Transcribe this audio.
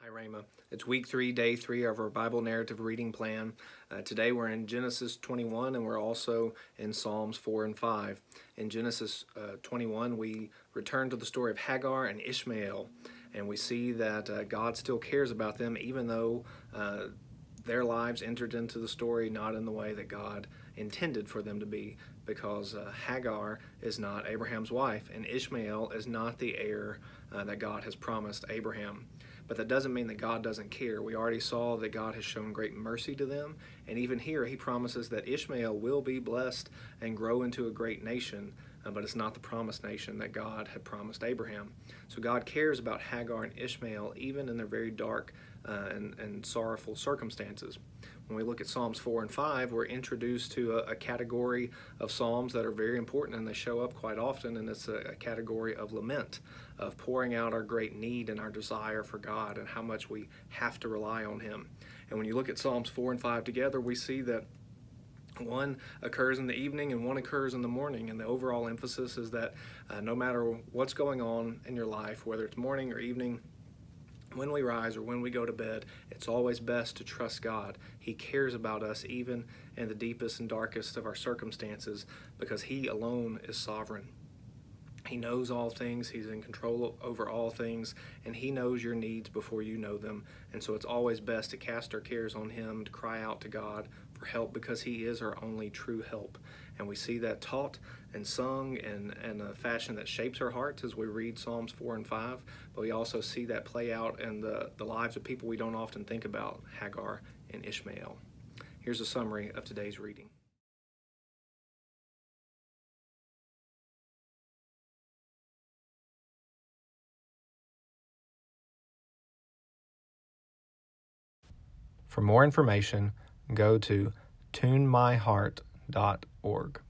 Hi, Rhema. It's week 3, day 3 of our Bible narrative reading plan. Today we're in Genesis 21 and we're also in Psalms 4 and 5. In Genesis 21, we return to the story of Hagar and Ishmael, and we see that God still cares about them even though their lives entered into the story not in the way that God intended for them to be, because Hagar is not Abraham's wife and Ishmael is not the heir that God has promised Abraham. But that doesn't mean that God doesn't care. We already saw that God has shown great mercy to them, and even here he promises that Ishmael will be blessed and grow into a great nation, but it's not the promised nation that God had promised Abraham. So God cares about Hagar and Ishmael even in their very dark and sorrowful circumstances. When we look at Psalms 4 and 5, we're introduced to a category of psalms that are very important, and they show up quite often, and it's a category of lament, of pouring out our great need and our desire for God and how much we have to rely on Him. And when you look at Psalms 4 and 5 together, we see that one occurs in the evening and one occurs in the morning, and the overall emphasis is that no matter what's going on in your life, whether it's morning or evening, when we rise or when we go to bed, it's always best to trust God. He cares about us even in the deepest and darkest of our circumstances, because He alone is sovereign. He knows all things, He's in control over all things, and He knows your needs before you know them. And so it's always best to cast our cares on Him, to cry out to God for help, because He is our only true help. And we see that taught and sung in a fashion that shapes our hearts as we read Psalms 4 and 5, but we also see that play out in the lives of people we don't often think about, Hagar and Ishmael. Here's a summary of today's reading. For more information, go to tunemyheart.org.